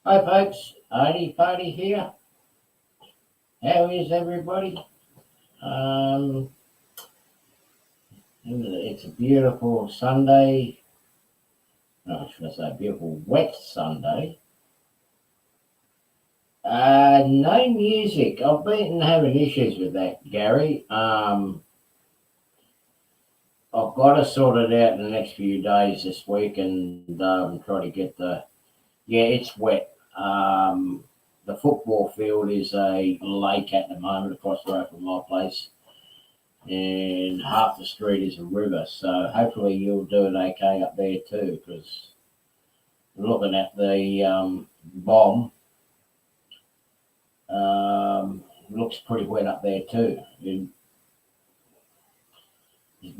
Hi folks, Artie Party here. How is everybody? Um, it's a beautiful Sunday. No, should I say beautiful wet Sunday? No music. I've been having issues with that, Gary. I've got to sort it out in the next few days this week and try to get the. Yeah, it's wet. The football field is a lake at the moment across the road from my place, and half the street is a river. So hopefully you'll do it okay up there too, because looking at the bomb, looks pretty wet up there too. It's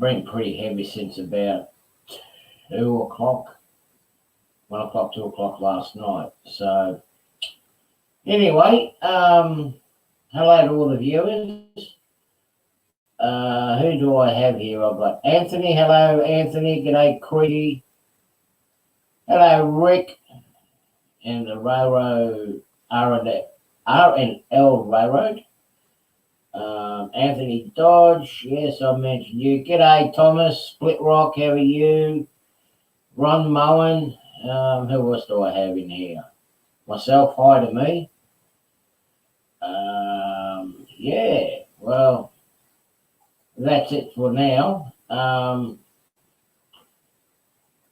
been pretty heavy since about 2 o'clock, 1 o'clock, 2 o'clock last night. So anyway, hello to all the viewers. Who do I have here? I've got Anthony. Hello, Anthony. G'day, Creedy. Hello, Rick. And the railroad R&L Railroad. Anthony Dodge, yes, I mentioned you. G'day, Thomas. Split Rock, how are you? Ron Moen. Who else do I have in here? Myself, hi to me. Yeah, well, that's it for now. I'm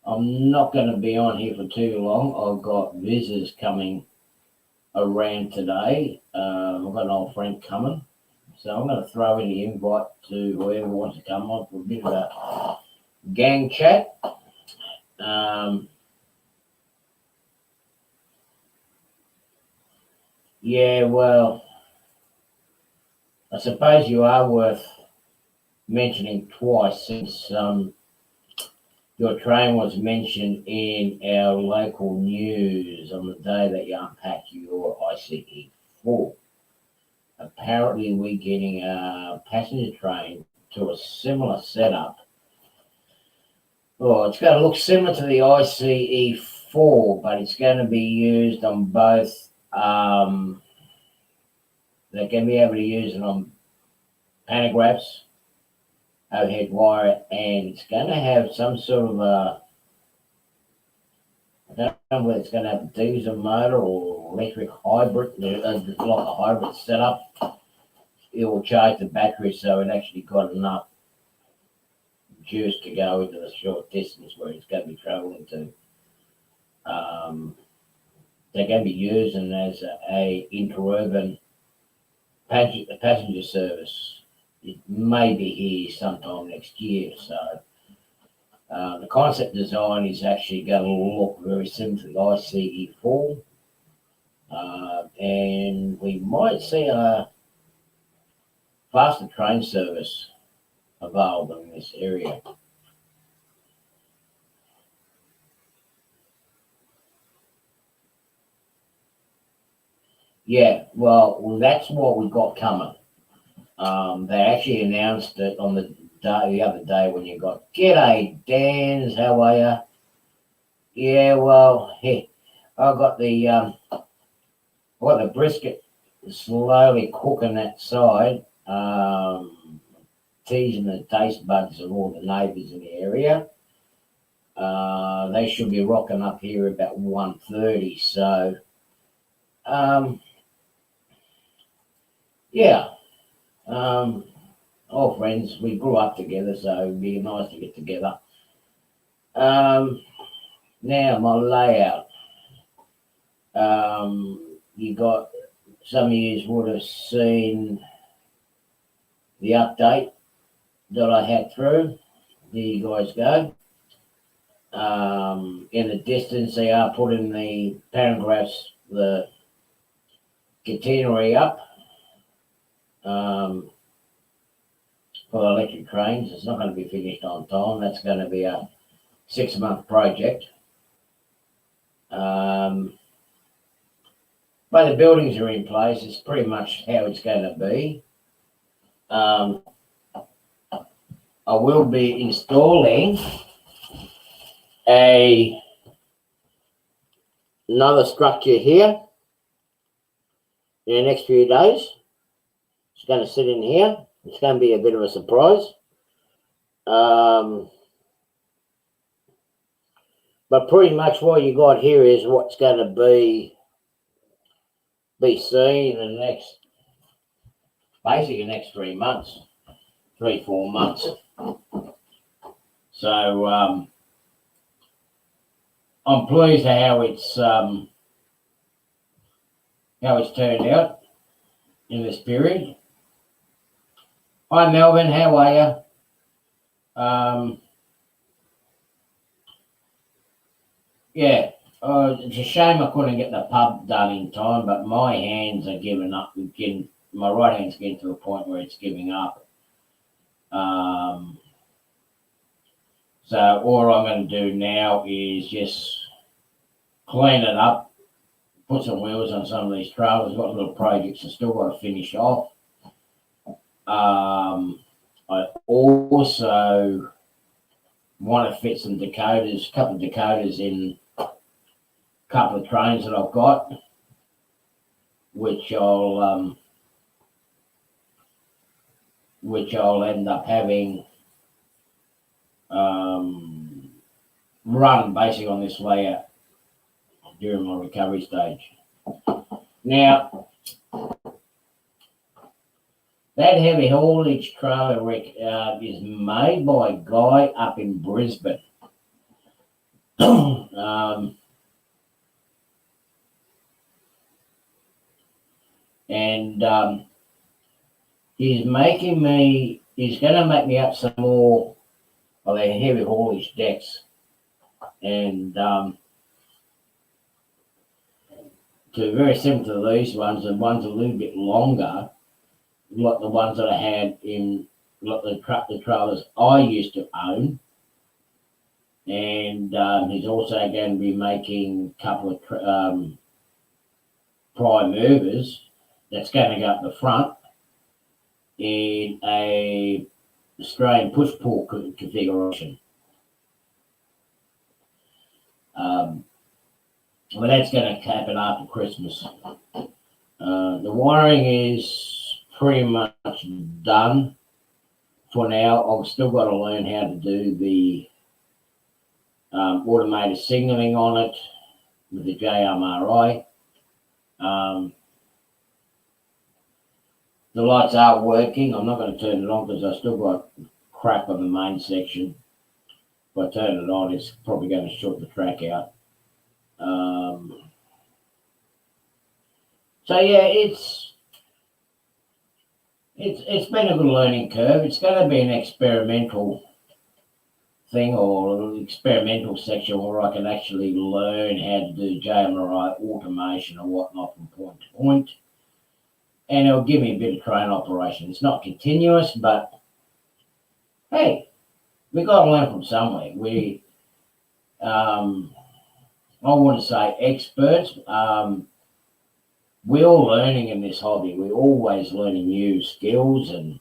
not going to be on here for too long. I've got visitors coming around today. I've got an old friend coming. So I'm going to throw in the invite to whoever wants to come on for a bit of a gang chat. Yeah, well, I suppose you are worth mentioning twice since your train was mentioned in our local news on the day that you unpacked your ICE 4. Apparently, we're getting a passenger train to a similar setup. Oh, it's going to look similar to the ICE 4, but it's going to be used on both. They're going to be able to use it on pantographs, overhead wire, and it's going to have some sort of a. I don't know whether it's going to have a diesel motor or electric hybrid, like a hybrid setup. It will charge the battery so it actually got enough juice to go into the short distance where it's going to be travelling to. They're going to be using as a interurban passenger service. It may be here sometime next year. So the concept design is actually going to look very similar to the ICE 4. And we might see a faster train service available in this area. Yeah, well, that's what we got coming. They actually announced it on the other day when you got G'day Dans, how are you? Yeah, well, hey, I got the brisket slowly cooking that side, teasing the taste buds of all the neighbours in the area. They should be rocking up here about 1:30. So, yeah, all friends. We grew up together, so it'd be nice to get together. Now my layout. You got some of you would have seen the update that I had through. There you guys go. In the distance, they are putting the pantographs, the catenary up for electric trains. It's not going to be finished on time. That's going to be a 6-month project. But the buildings are in place. It's pretty much how it's going to be. I will be installing a another structure here in the next few days. It's going to sit in here. It's going to be a bit of a surprise. But pretty much what you got here is what's going to be seen in the next, basically the next 3 months, 3-4 months. So I'm pleased at how it's turned out in this period. Hi Melvin, how are you? Yeah, it's a shame I couldn't get the pub done in time, but my hands are giving up. My right hand's getting to the point where it's giving up. So all I'm going to do now is just clean it up, put some wheels on some of these trailers. I've got little projects I still got to finish off. I also want to fit some Dakotas, a couple of Dakotas in a couple of trains that I've got, which I'll end up having run basically on this layout during my recovery stage. Now, that heavy haulage trailer is made by a guy up in Brisbane. He's going to make me up some more of their heavy haulage decks. And very similar to these ones, the ones a little bit longer, like the ones that I had in the trailers I used to own. And he's also going to be making a couple of pry movers that's going to go up the front in a Australian push-pull configuration. But that's going to happen after Christmas. The wiring is pretty much done for now. I've still got to learn how to do the automated signaling on it with the JMRI. The lights are working. I'm not going to turn it on because I've still got crap on the main section. If I turn it on, it's probably going to short the track out. So yeah, it's been a good learning curve. It's going to be an experimental thing or an experimental section where I can actually learn how to do JMRI automation and whatnot from point to point. And it'll give me a bit of train operation. It's not continuous, but hey, we've got to learn from somewhere. I want to say experts. We're all learning in this hobby. We're always learning new skills, and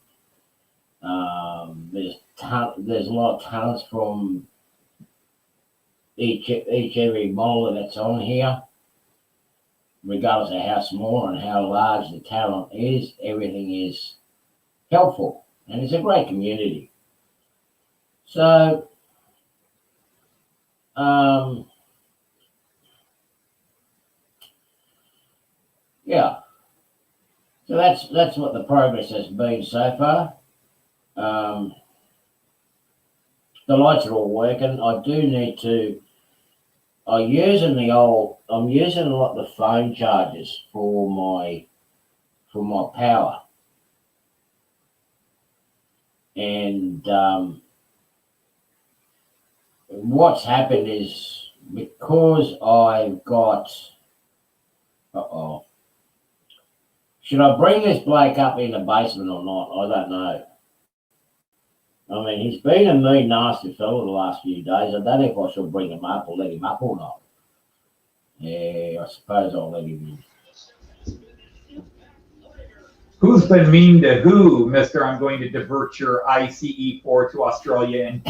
there's a lot of talents from every model that's on here, regardless of how small and how large the talent is. Everything is helpful, and it's a great community. So, yeah. So that's what the progress has been so far. The lights are all working. I do need to. I'm using a lot of the phone chargers for my power, and what's happened is because I've got. Should I bring this bloke up in the basement or not? I don't know. I mean, he's been a mean, nasty fellow the last few days. I don't know if I should bring him up or let him up or not. Yeah, I suppose I'll let him in. Who's been mean to who, mister? I'm going to divert your ICE4 to Australia and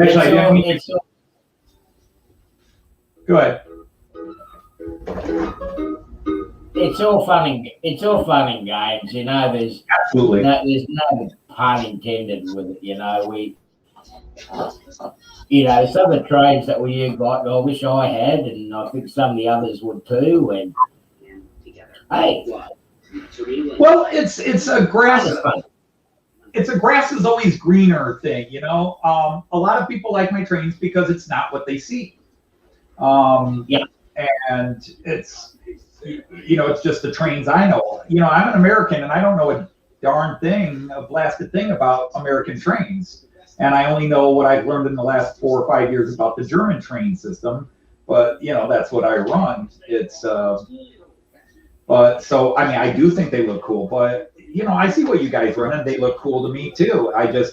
Actually, I didn't mean to. Go ahead. It's all fun and games, you know. Absolutely. There's no pun intended with it, you know. Some of the trains that we got, I wish I had, and I think some of the others would too. And hey, well, it's a grass. It's a grass is always greener thing, you know. A lot of people like my trains because it's not what they see. Yeah. And it's it's just the trains I know. I'm an American and I don't know a blasted thing about American trains. And I only know what I've learned in the last 4 or 5 years about the German train system. But that's what I run. But so I do think they look cool. But I see what you guys run and they look cool to me too. I do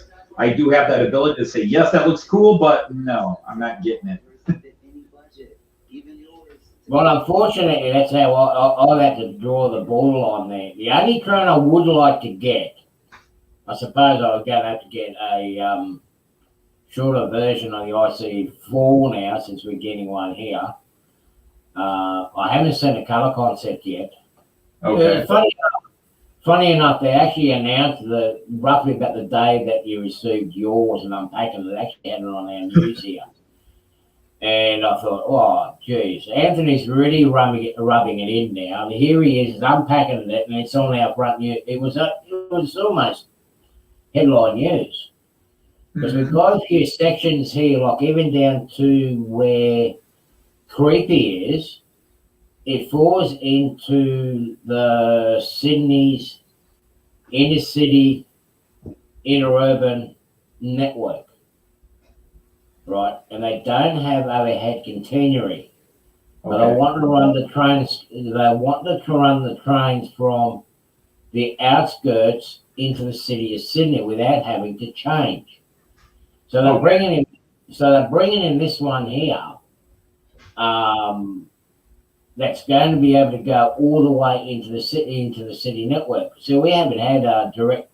have that ability to say yes, that looks cool, but no, I'm not getting it. Well, unfortunately, that's how I've had to draw the borderline there. The only train I would like to get, I suppose I was going to have to get a shorter version of the IC4 now, since we're getting one here. I haven't seen a colour concept yet. Okay. Funny enough, they actually announced roughly about the day that you received yours and unpacking it. They actually had it on our news here. And I thought, oh, geez, Anthony's really rubbing it in now. And here he is unpacking it, and it's on our front news. It was almost headline news. Because we've got a few sections here, like even down to where Creepy is, it falls into the Sydney's inner city, interurban network. Right, and they don't have overhead continuity, but I want to run the trains. They want to run the trains from the outskirts into the city of Sydney without having to change. So they're bringing in this one here. That's going to be able to go all the way into the city network. So we haven't had a direct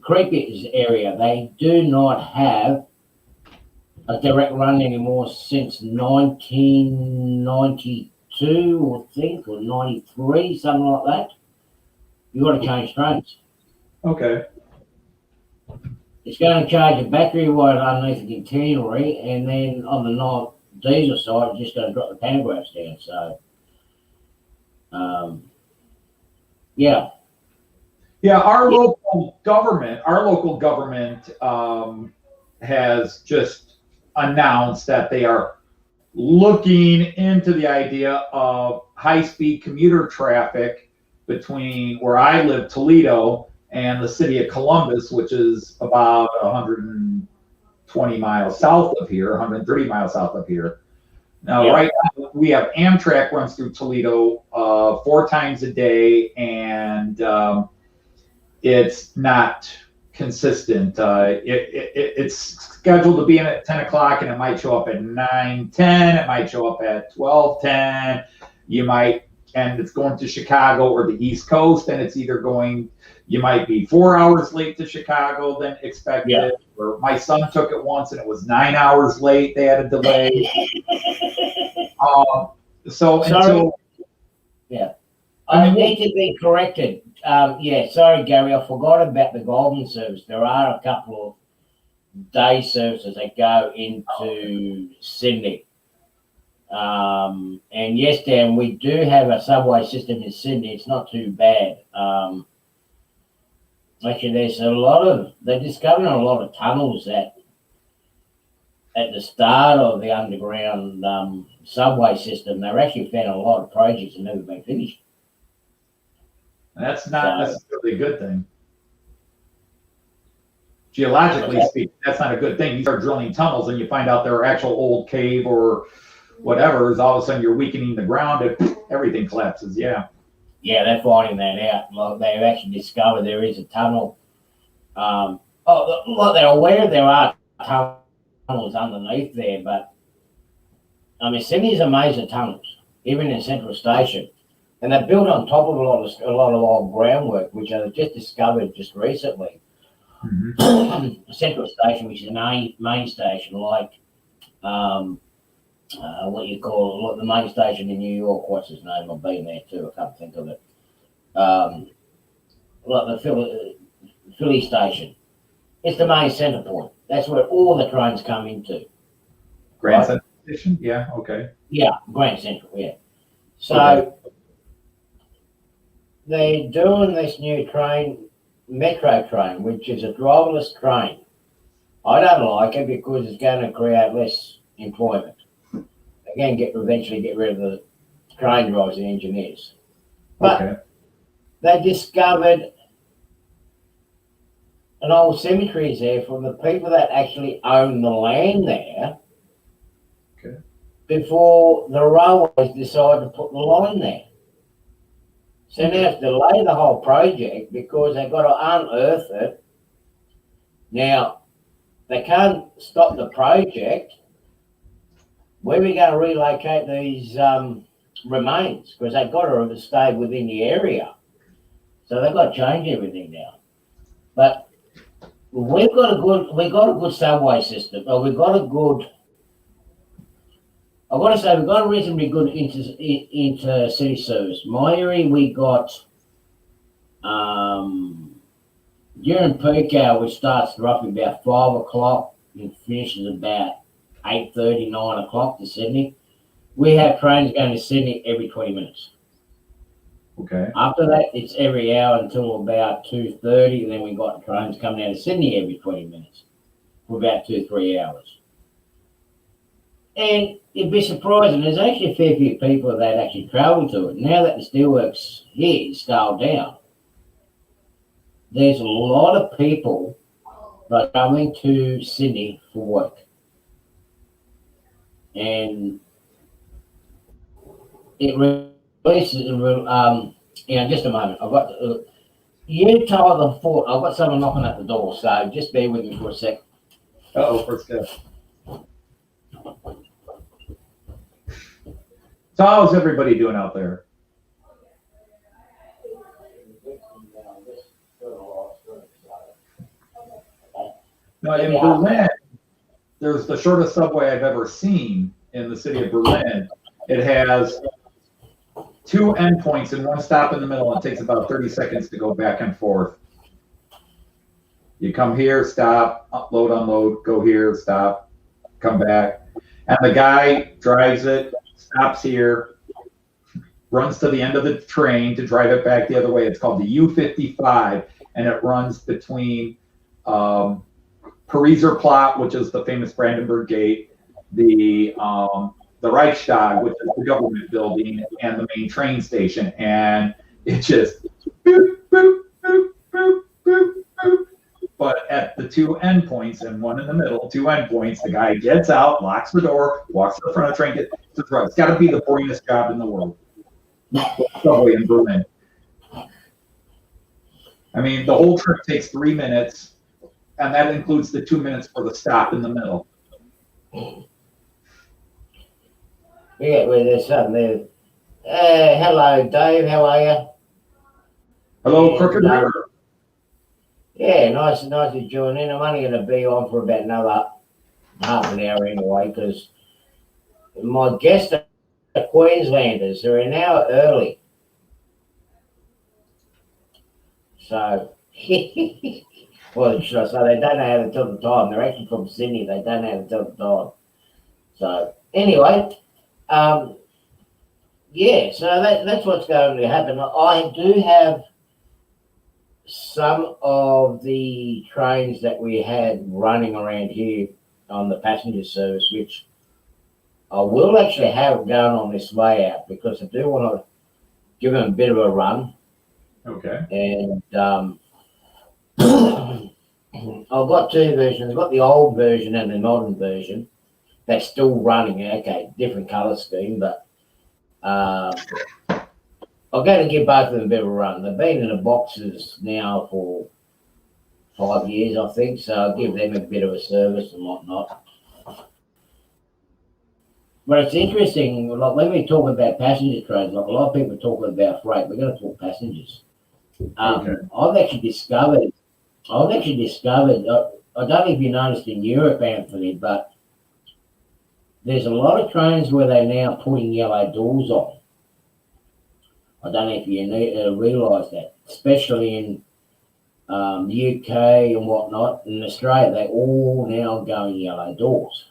Creepy's area. They do not have a direct run anymore since 1992, I think, or 93, something like that. You've got to change trains. Okay. It's going to charge a battery wire underneath the catenary, and then on the non-diesel side, it's just going to drop the pantographs down. So, yeah. Yeah, our local government has just announced that they are looking into the idea of high-speed commuter traffic between where I live, Toledo, and the city of Columbus, which is about 120 miles south of here, 130 miles south of here. Now, right now, we have Amtrak runs through Toledo 4 times a day, and it's not consistent. It's scheduled to be in at 10 o'clock, and it might show up at 9:10. It might show up at 12:10. And it's going to Chicago or the East Coast, and it's either you might be 4 hours late to Chicago than expected. Yeah. Or my son took it once, and it was 9 hours late. They had a delay. I need to be corrected. Sorry, Gary, I forgot about the Golden service. There are a couple of day services that go into Sydney. And yes, Dan, we do have a subway system in Sydney. It's not too bad. Actually, they're discovering a lot of tunnels at the start of the underground subway system. They've actually found a lot of projects that never been finished. That's not necessarily a good thing. Geologically speaking, that's not a good thing. You start drilling tunnels and you find out they're actual old cave or whatever. All of a sudden you're weakening the ground and everything collapses. Yeah. Yeah, they're finding that out. Like, they've actually discovered there is a tunnel. They're aware there are tunnels underneath there, but I mean, Sydney's amazing tunnels, even in Central Station. And they're built on top of a lot of old groundwork, which I just discovered just recently. Central Station, which is an main station, like what you call the main station in New York. What's his name? I've been there too. I can't think of it. Like the Philly station. It's the main centre point. That's where all the trains come into. Grand Central Station? Yeah, okay. Yeah, Grand Central, yeah. So Okay. they're doing this new train, metro train, which is a driverless train. I don't like it because it's going to create less employment. They're going to eventually get rid of the train drivers and engineers. But Okay. they discovered an old cemetery is there from the people that actually own the land there. Okay. Before the railways decided to put the line there. So now it's delayed the whole project because they've got to unearth it. Now, they can't stop the project. Where are we going to relocate these remains? Because they've got to stay within the area. So they've got to change everything now. But we've got a good subway system. Or we've got a good, I've got to say, we've got a reasonably good intercity service. My area, we got during peak hour, which starts roughly about 5 o'clock and finishes about 8:30, 9 o'clock to Sydney. We have trains going to Sydney every 20 minutes. Okay. After that, it's every hour until about 2:30, and then we got trains coming out of Sydney every 20 minutes for about 2-3 hours. And you'd be surprising, there's actually a fair few people that actually travel to it. Now that the steelworks here is scaled down, there's a lot of people that are coming to Sydney for work. And it releases, just a moment. I've got, you tie the fort. I've got someone knocking at the door, so just bear with me for a sec. First go. So how's everybody doing out there? Now in Berlin, there's the shortest subway I've ever seen in the city of Berlin. It has 2 endpoints and 1 stop in the middle, and it takes about 30 seconds to go back and forth. You come here, stop, upload, unload, go here, stop, come back. And the guy drives it, stops here, runs to the end of the train to drive it back the other way. It's called the U55, and it runs between Pariser Platz, which is the famous Brandenburg Gate, the Reichstag, which is the government building, and the main train station. And it just boop, boop, boop, boop, boop, boop. But at the 2 endpoints and 1 in the middle, 2 endpoints, the guy gets out, locks the door, walks to the front of the train, gets to the front. It's got to be the boringest job in the world. Subway in Berlin. I mean, the whole trip takes 3 minutes, and that includes the 2 minutes for the stop in the middle. Yeah, well, there's something there. Hello, Dave. How are you? Hello, Crooked River. Yeah, nice to join in. I'm only going to be on for about another half an hour anyway, because my guests are Queenslanders. They're an hour early. So, well, should I say, they don't know how to tell the time. They're actually from Sydney. They don't know how to tell the time. So, anyway, yeah, so that's what's going to happen. I do have some of the trains that we had running around here on the passenger service, which I will actually have going on this way out, because I do want to give them a bit of a run. Okay. And I've got 2 versions. I've got the old version and the modern version. That's still running. Okay, different colour scheme, but I'm going to give both of them a bit of a run. They've been in the boxes now for 5 years, I think, so I'll give them a bit of a service and whatnot. But it's interesting, like when we talk about passenger trains, like a lot of people talk about freight, we're going to talk passengers. Okay. I've actually discovered I've actually discovered, I don't know if you noticed in Europe, Anthony, but there's a lot of trains where they're now putting yellow doors on. I don't know if you realise that, especially in the UK and whatnot. In Australia, they all now going yellow doors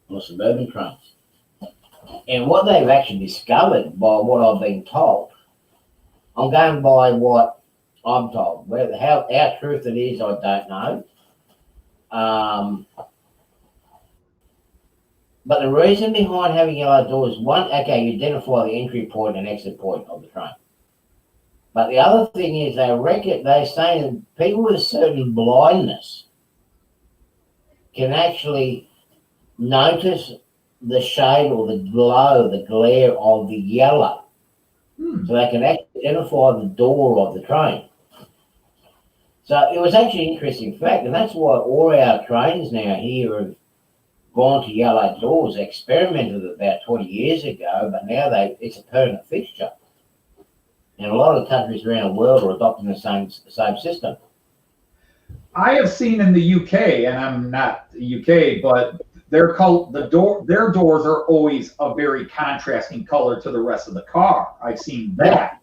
on suburban trains. And what they've actually discovered, by what I've been told, I'm going by what I'm told. Whether how truth it is, I don't know. But the reason behind having yellow doors, one, okay, you identify the entry point and exit point of the train. But the other thing is they're saying that people with a certain blindness can actually notice the shade or the glow, the glare of the yellow. So they can actually identify the door of the train. So it was actually an interesting fact, and that's why all our trains now here have gone to yellow doors. They experimented about 20 years ago, but now it's a permanent fixture. And a lot of countries around the world are adopting the same system. I have seen in the UK, and I'm not the UK, but their doors are always a very contrasting color to the rest of the car. I've seen that,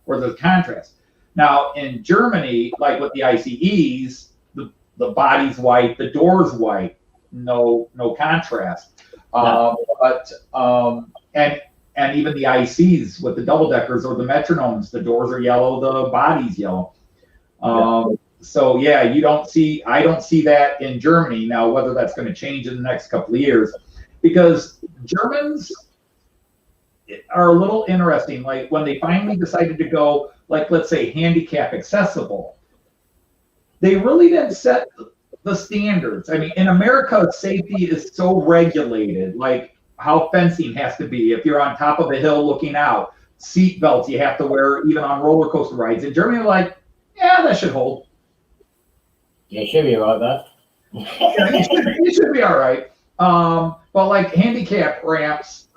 where there's contrast. Now in Germany, like with the ICEs, the body's white, the door's white, no contrast. And even the ICs with the double deckers or the metronomes, the doors are yellow, the body's yellow. So yeah, I don't see that in Germany now. Whether that's going to change in the next couple of years, because Germans are a little interesting. Like when they finally decided to go, like let's say handicap accessible, they really didn't set the standards. I mean, in America, safety is so regulated, like how fencing has to be. If you're on top of a hill looking out, seat belts you have to wear even on roller coaster rides. In Germany, like, yeah, that should hold. Yeah, it should be all right, though. It should be all right. But like handicap ramps,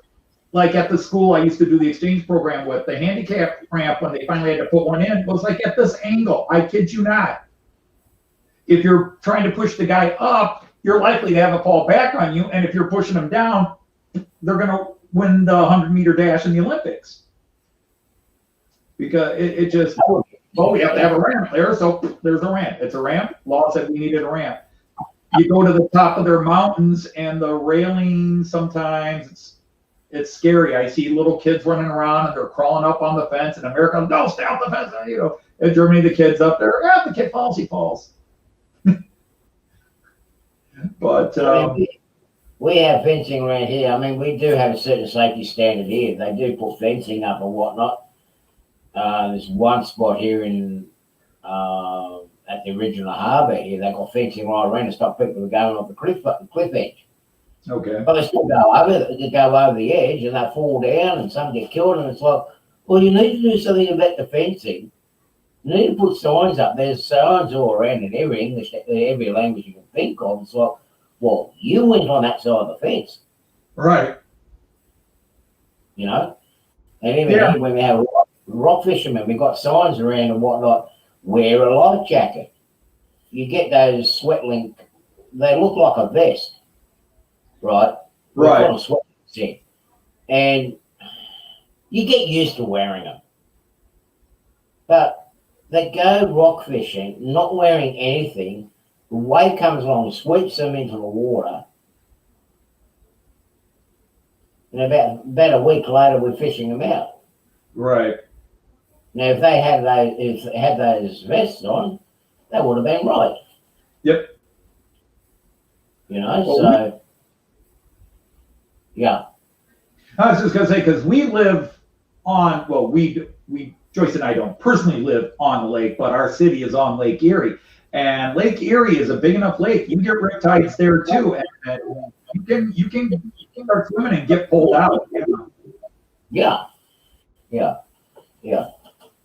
like at the school I used to do the exchange program with, the handicap ramp, when they finally had to put one in, was like at this angle. I kid you not. If you're trying to push the guy up, you're likely to have a fall back on you. And if you're pushing them down, they're going to win the 100-meter dash in the Olympics. Because it just, well, we have to have a ramp there, so there's a ramp. It's a ramp. Law said we needed a ramp. You go to the top of their mountains, and the railing sometimes it's scary. I see little kids running around and they're crawling up on the fence. In America, no, stay off the fence. You know, in Germany, the kid's up there. If the kid falls, he falls. But we have fencing around here. I mean, we do have a certain safety standard here. They do put fencing up and whatnot. There's one spot here in at the original harbour here. They got fencing right around to stop people from going off the cliff edge. Okay. But they still go over the edge, and they fall down, and some get killed. And it's like, well, you need to do something about the fencing. You need to put signs up. There's signs all around in every English, every language you can think of. It's like, well, you went on that side of the fence. Right. You know? And even here, when we have rock fishermen, we've got signs around and whatnot. Wear a life jacket. You get those sweat link, they look like a vest, right? Right. Sweat links, and you get used to wearing them. But they go rock fishing, not wearing anything. The wave comes along, sweeps them into the water. And about a week later, we're fishing them out. Right. Now, if they had those vests on, that would have been right. Yep. You know, well, yeah. I was just gonna say, because we live on, well, we Joyce and I don't personally live on the lake, but our city is on Lake Erie, and Lake Erie is a big enough lake. You can get riptides there too, and you can start swimming and get pulled out. Yeah.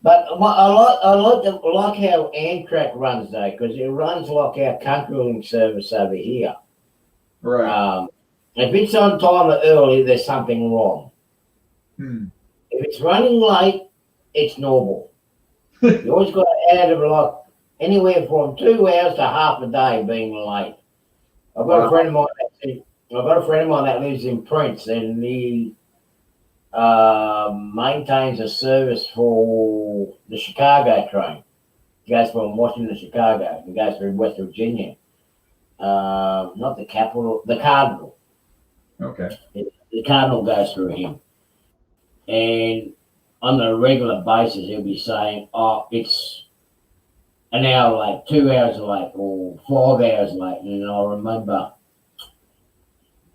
But I like how Amtrak runs though, because it runs like our country service over here. Right. If it's on time or early, there's something wrong. If it's running late, it's normal. You always got to add like anywhere from 2 hours to half a day being late. I've got a friend of mine. I've got a friend of mine that lives in Prince, and he maintains a service for the Chicago train. He goes from Washington to Chicago. He goes through West Virginia. Not the capital, the Cardinal. Okay. The Cardinal goes through him. And on a regular basis, he'll be saying, oh, it's an hour late, 2 hours late, or 5 hours late. And I remember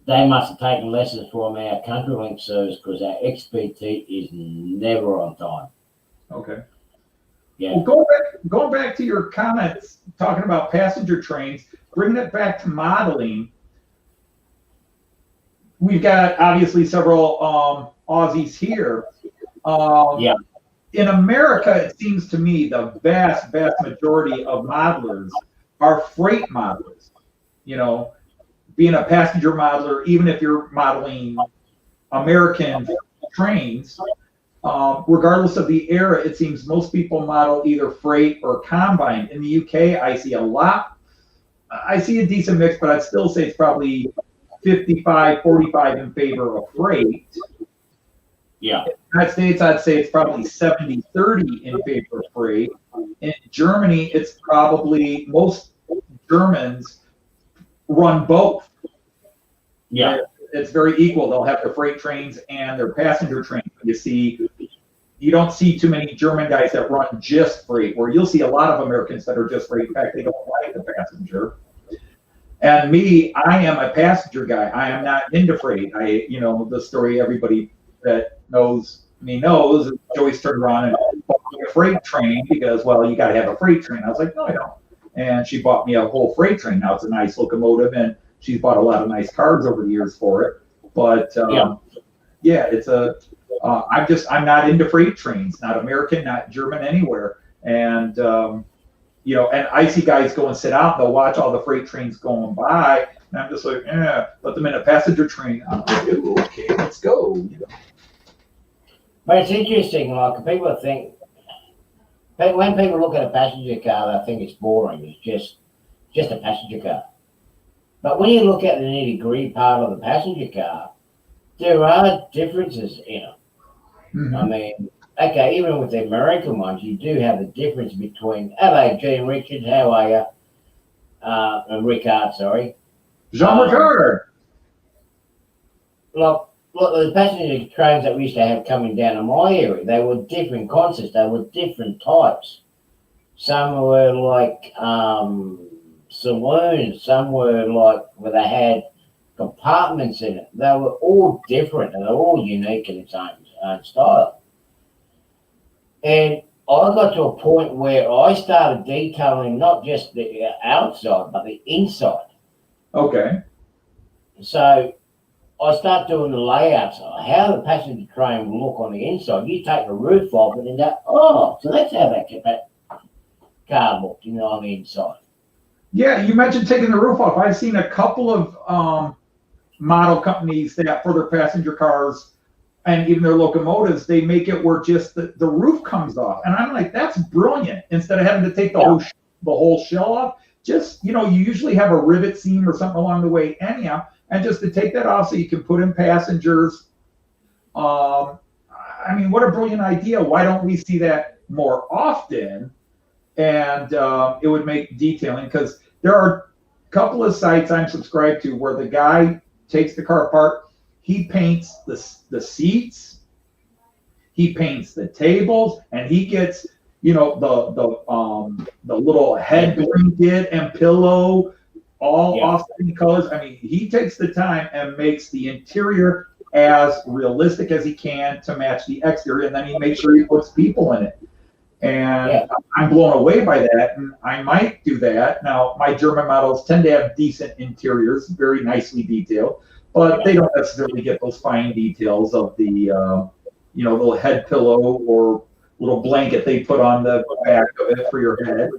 they must have taken lessons from our CountryLink service because our XPT is never on time. Okay. Yeah. Well, going back to your comments, talking about passenger trains, bringing it back to modeling, we've got obviously several Aussies here. Yeah. In America, it seems to me the vast majority of modelers are freight modelers. You know, being a passenger modeler, even if you're modeling American trains, regardless of the era, it seems most people model either freight or combine. In the UK, I see a decent mix, but I'd still say it's probably 55-45 in favor of freight. Yeah. In the United States, I'd say it's probably 70-30 in favor of freight. In Germany, it's probably most Germans run both. Yeah. It's very equal. They'll have their freight trains and their passenger trains. You don't see too many German guys that run just freight, where you'll see a lot of Americans that are just freight. In fact, they don't like the passenger. And me, I am a passenger guy. I am not into freight. The story everybody that knows me knows, Joyce turned around and bought me a freight train because, well, you got to have a freight train. I was like, no, I don't. And she bought me a whole freight train. Now it's a nice locomotive, and she's bought a lot of nice cars over the years for it. But it's I'm not into freight trains, not American, not German, anywhere. And and I see guys go and sit out, they'll watch all the freight trains going by, and I'm just like, put them in a passenger train. I'm like, okay, let's go. But it's interesting, like people think, when people look at a passenger car, they think it's boring. It's just a passenger car. But when you look at the nitty-gritty part of the passenger car, there are differences in it. Mm-hmm. I mean, okay, even with the American ones, you do have the difference between, hello, Gene Richards, how are you? Ricard, sorry. Jean-Ricard. Look, the passenger trains that we used to have coming down to my area, they were different concepts, they were different types. Some were like saloons, some were like where they had compartments in it. They were all different and they're all unique in its own style. And I got to a point where I started detailing not just the outside, but the inside. Okay. So I start doing the layouts, how the passenger train will look on the inside. You take the roof off it and go, oh, so that's how that car looked, on the inside. Yeah, you mentioned taking the roof off. I've seen a couple of model companies that for their passenger cars and even their locomotives, they make it where just the roof comes off. And I'm like, that's brilliant. Instead of having to take the whole shell off, just, you usually have a rivet seam or something along the way anyhow. And just to take that off so you can put in passengers. What a brilliant idea. Why don't we see that more often? And it would make detailing, because there are a couple of sites I'm subscribed to where the guy takes the car apart, he paints the seats, he paints the tables, and he gets the little head blanket and pillow all offsetting colors. I mean, he takes the time and makes the interior as realistic as he can to match the exterior, and then he makes sure he puts people in it. And I'm blown away by that, and I might do that. Now, my German models tend to have decent interiors, very nicely detailed, but they don't necessarily get those fine details of the, little head pillow or little blanket they put on the back of it for your head.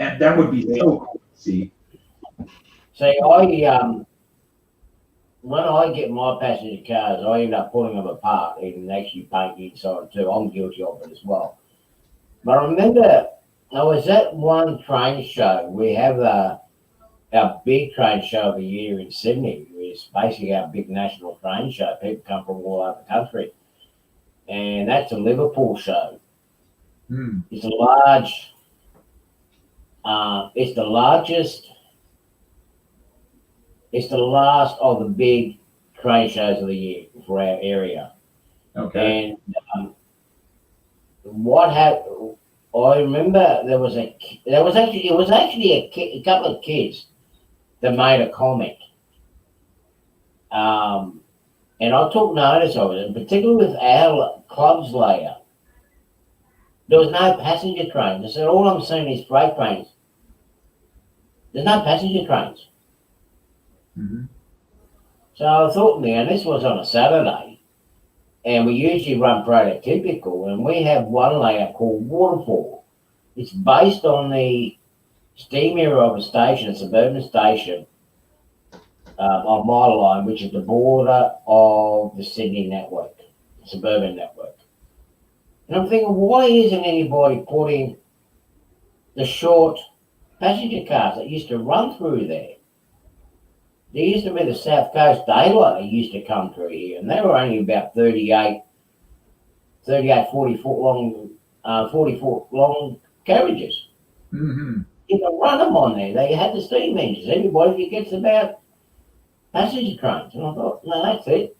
And that would be so cool to see. See, when I get my passenger cars, I end up pulling them apart and actually paint the inside too. I'm guilty of it as well. But I remember I was at one train show. We have our big train show of the year in Sydney. It's basically our big national train show. People come from all over the country. And that's a Liverpool show. Hmm. It's a large, it's the largest, it's the last of the big train shows of the year for our area. Okay. And what happened? I remember it was actually a couple of kids that made a comic, and I took notice of it, and particularly with our club's layout. There was no passenger trains. I said, all I'm seeing is freight trains. There's no passenger trains. Mm-hmm. So I thought, man, this was on a Saturday, and we usually run prototypical, and we have one layout called Waterfall. It's based on the steam era of a station, a suburban station, on my line, which is the border of the Sydney network, suburban network. And I'm thinking, why isn't anybody putting the short passenger cars that used to run through there? There used to be the South Coast Daylight that used to come through here, and they were only about 40 foot long, 40 foot long carriages. Mm-hmm. You can run them on there. They had the steam engines. Everybody forgets about passenger trains. And I thought, no, that's it.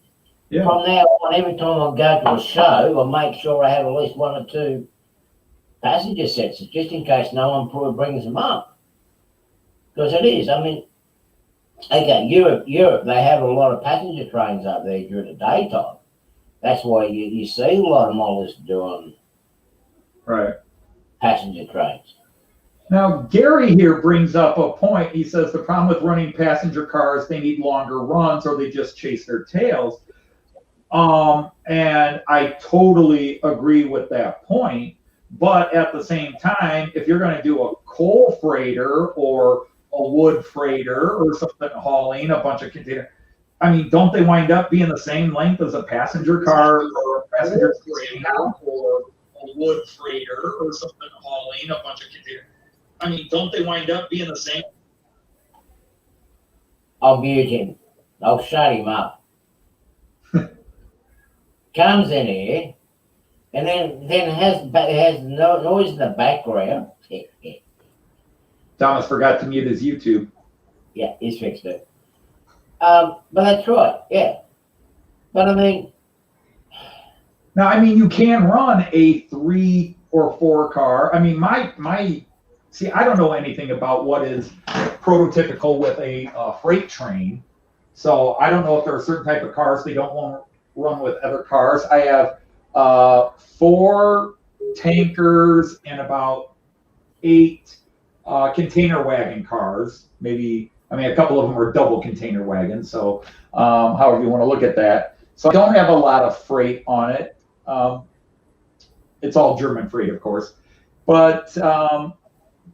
Yeah. From now on, every time I go to a show, I make sure I have at least one or two passenger sets, just in case no one probably brings them up. Because it is. I mean, okay, Europe, they have a lot of passenger trains up there during the daytime. That's why you see a lot of models doing Right. passenger trains. Now, Gary here brings up a point. He says the problem with running passenger cars, they need longer runs or they just chase their tails. And I totally agree with that point. But at the same time, if you're going to do a coal freighter or a wood freighter or something hauling a bunch of containers, I mean, don't they wind up being the same length as a passenger car or a passenger train or a wood freighter or something hauling a bunch of containers? I mean, don't they wind up being the same? I'll mute him. I'll shut him up. Comes in here, and then has no noise in the background. Thomas forgot to mute his YouTube. Yeah, he's fixed it. But that's right. Yeah. But I mean, Now, I mean, you can run a 3 or 4 car. I mean, see, I don't know anything about what is prototypical with a freight train. So I don't know if there are certain type of cars they don't want to run with other cars. I have 4 tankers and about 8 container wagon cars. Maybe, I mean, a couple of them are double container wagons. So however you want to look at that. So I don't have a lot of freight on it. It's all German freight, of course. But,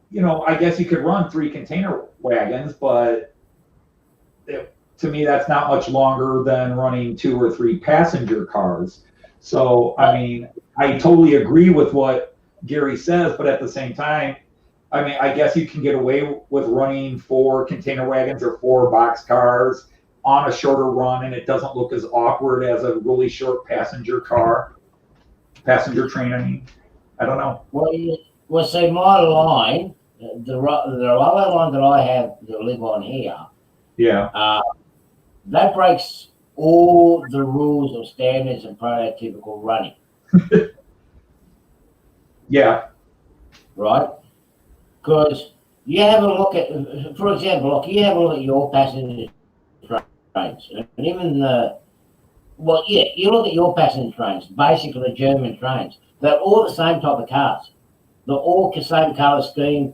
you know, I guess you could run 3 container wagons, but to me, that's not much longer than running 2 or 3 passenger cars. So, I mean, I totally agree with what Gary says, but at the same time, I mean, I guess you can get away with running 4 container wagons or 4 box cars on a shorter run, and it doesn't look as awkward as a really short passenger train. I mean, I don't know. Well, see, my line, the railway line that I have to live on here, Yeah. That breaks all the rules of standards and prototypical running. Yeah. Right? Because you have a look at, for example, you have a look at your passenger trains, and even you look at your passenger trains, basically the German trains. They're all the same type of cars. They're all the same colour scheme.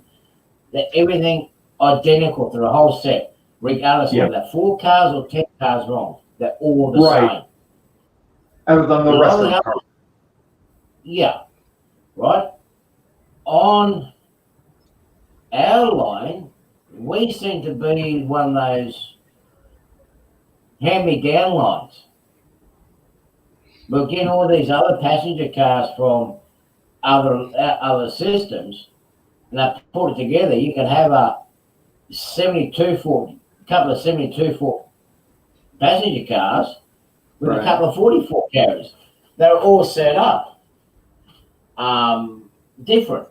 They're everything identical to the whole set, regardless of whether they're 4 cars or 10 cars wrong. They're all the same. Other than the rest of the cars. Yeah. Right? On our line, we seem to be one of those hand-me-down lines. We're getting all these other passenger cars from other systems, and they put it together, you can have a couple of 72-foot passenger cars with a couple of 40-foot carriers. They're all set up different.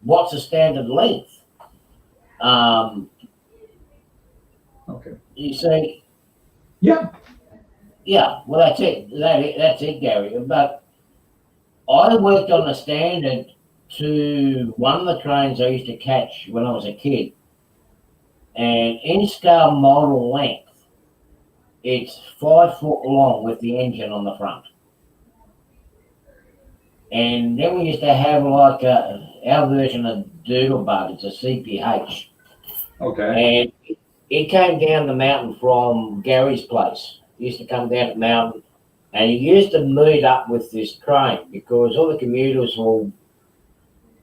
What's the standard length? Okay. You see? Yeah. Yeah. Well, that's it. That's it, Gary. But I worked on the standard to one of the trains I used to catch when I was a kid, and in scale model length, it's 5 foot long with the engine on the front. And then we used to have like our version of Doodlebug. It's a CPH. Okay. And it came down the mountain from Gary's place. He used to come down the mountain, and he used to meet up with this train because all the commuters will,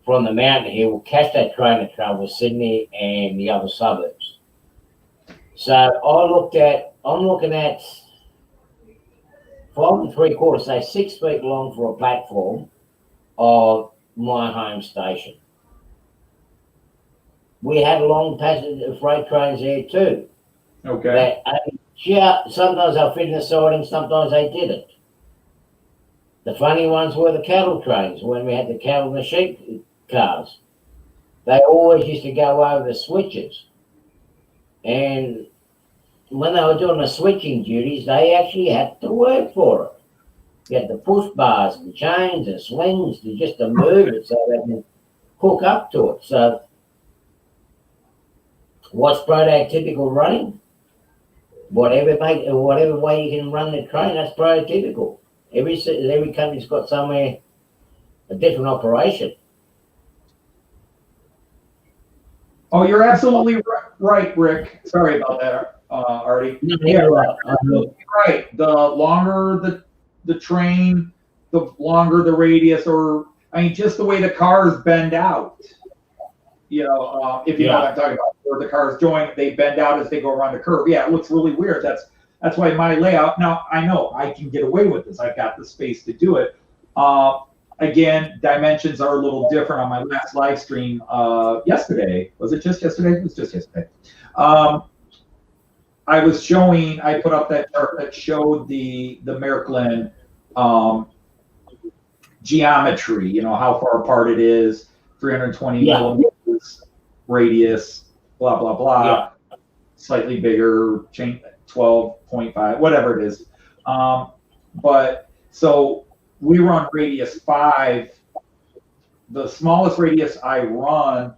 from the mountain here, will catch that train and travel Sydney and the other suburbs. So I'm looking at 5 3/4, say 6 feet long for a platform of my home station. We had long passenger freight trains there too. Okay. Sometimes they'll fit in the siding, sometimes they didn't. The funny ones were the cattle trains when we had the cattle and the sheep cars. They always used to go over the switches. And when they were doing the switching duties, they actually had to work for it. You had the push bars and chains and swings to move it so they can hook up to it. So what's prototypical running? Whatever way you can run the train, that's prototypical. Every country's got somewhere a different operation. Oh, you're absolutely right, Rick. Sorry about that, Artie. No, yeah, right. Absolutely right. The longer the train, the longer the radius, or I mean, just the way the cars bend out. You know, if you know what I'm talking about, where the cars join, they bend out as they go around the curve. Yeah, it looks really weird. That's why my layout. Now I know I can get away with this. I've got the space to do it. Again, dimensions are a little different on my last live stream yesterday. Was it just yesterday? It was just yesterday. I put up that chart that showed the Märklin geometry, you know, how far apart it is, 320 millimeters radius, blah, blah, blah. Yeah. Slightly bigger, 12.5, whatever it is. But so we run radius 5. The smallest radius I run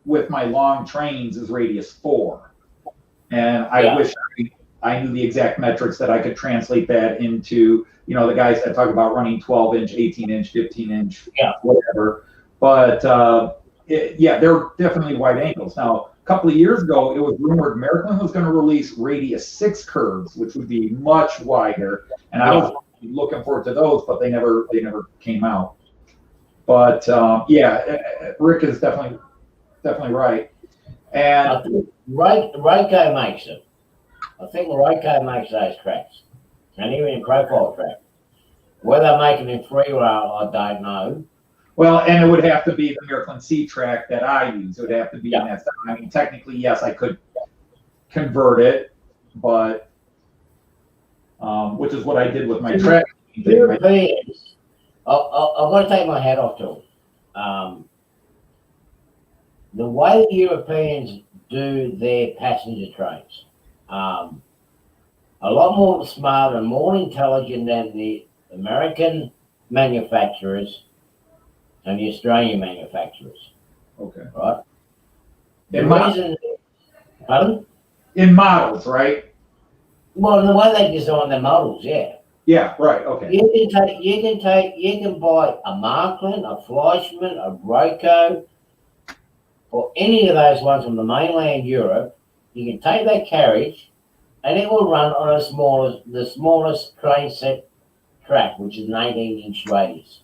with my long trains is radius 4. And I wish I knew the exact metrics that I could translate that into, you know, the guys that talk about running 12-inch, 18-inch, 15-inch, whatever. But they're definitely wide angles. Now, a couple of years ago, it was rumored Märklin was going to release radius 6 curves, which would be much wider. And I was looking forward to those, but they never came out. But Rick is definitely right. And I think Ryco makes it. I think Ryco makes those tracks, and even in profile track. Whether they're making it free or I don't know. Well, and it would have to be the Märklin C track that I use. It would have to be in that style. I mean, technically, yes, I could convert it, but which is what I did with my track. Europeans, I've got to take my hat off to them. The way the Europeans do their passenger trains, a lot more smarter and more intelligent than the American manufacturers and the Australian manufacturers. Okay. Right? Pardon? In models, right? Well, the way they design their models, yeah. Yeah, right, okay. You can buy a Märklin, a Fleischmann, a Ryco, or any of those ones from the mainland Europe. You can take that carriage and it will run on the smallest train set track, which is an 18-inch radius.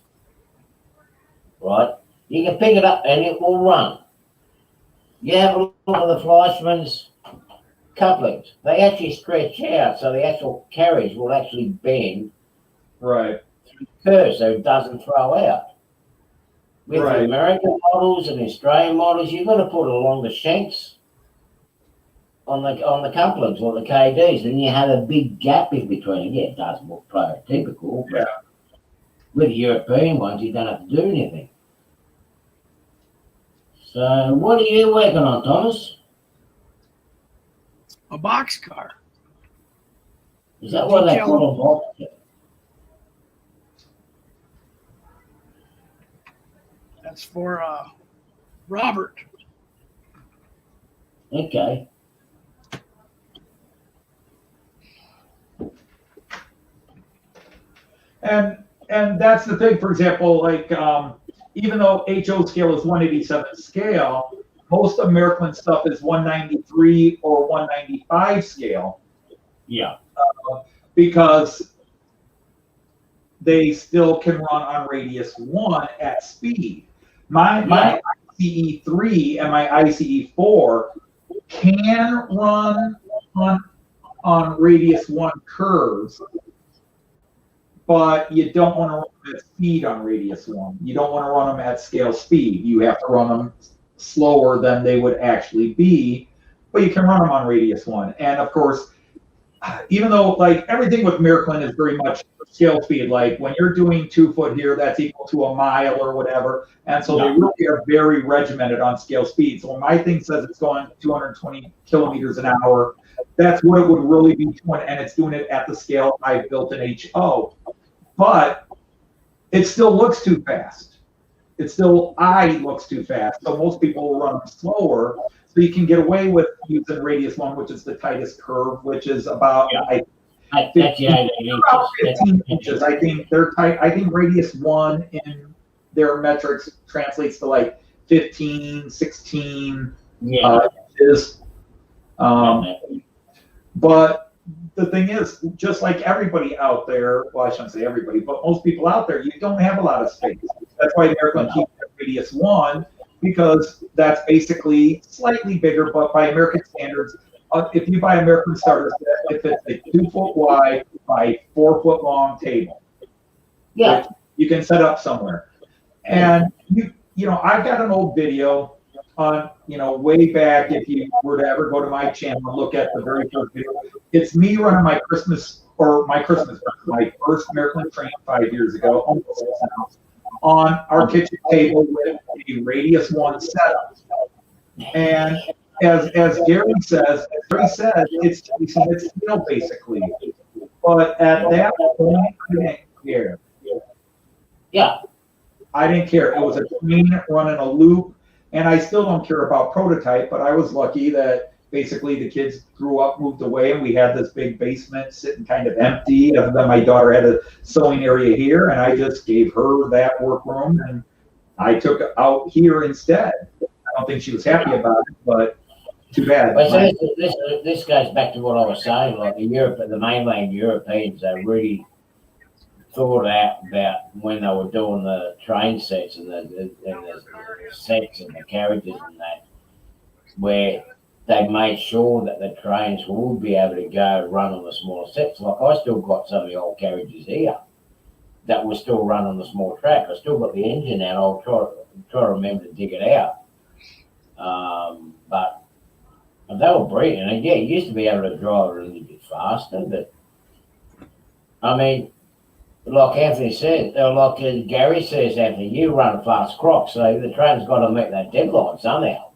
Right? You can pick it up and it will run. You have a look at the Fleischmann's couplings. They actually stretch out, so the actual carriage will actually bend through the curve so it doesn't throw out. With the Right. American models and Australian models, you've got to put along the shanks on the couplings or the KDs, and you have a big gap in between. Yeah, it does look prototypical, but with the European ones, you don't have to do anything. So, what are you working on, Thomas? A boxcar. Is that what they call a box? That's for Robert. Okay. And that's the thing. For example, like even though HO scale is 187 scale, most American stuff is 193 or 195 scale. Yeah. Because they still can run on radius 1 at speed. My ICE3 and my ICE4 can run on radius 1 curves, but you don't want to run them at speed on radius 1. You don't want to run them at scale speed. You have to run them slower than they would actually be, but you can run them on radius 1. And of course, even though like everything with Miraklin is very much scale speed, like when you're doing 2 foot here, that's equal to a mile or whatever. And so they really are very regimented on scale speed. So when my thing says it's going 220 kilometers an hour, that's what it would really be doing, and it's doing it at the scale I've built in HO. But it still looks too fast. It still looks too fast. So most people will run slower. So you can get away with using radius 1, which is the tightest curve, which is about about 15 inches. I think they're tight. I think radius 1 in their metrics translates to like 15, 16 inches. But the thing is, just like everybody out there, well, I shouldn't say everybody, but most people out there, you don't have a lot of space. That's why American keeps radius 1, because that's basically slightly bigger, but by American standards, if you buy American starter set, if it's a 2 foot wide by 4 foot long table, you can set up somewhere. And you know, I've got an old video on, way back. If you were to ever go to my channel and look at the very first video, it's me running my first American train 5 years ago, almost now, on our kitchen table with a radius 1 setup. And as Gary says, it's basically. But at that point, I didn't care. Yeah. I didn't care. It was a train running a loop, and I still don't care about prototype, but I was lucky that basically the kids grew up, moved away, and we had this big basement sitting kind of empty. Other than my daughter had a sewing area here, and I just gave her that workroom, and I took it out here instead. I don't think she was happy about it, but too bad. But so this goes back to what I was saying, like the mainland Europeans, they really thought out about when they were doing the train sets and the sets and the carriages and that, where they made sure that the trains would be able to go run on the smaller sets. Like I still got some of the old carriages here that will still run on the small track. I still got the engine out. I'll try to remember to dig it out. But they were brilliant. And yeah, you used to be able to drive a little bit faster, but I mean, like Anthony said, like Gary says, Anthony, you run a fast croc, so the train's got to meet that deadline somehow.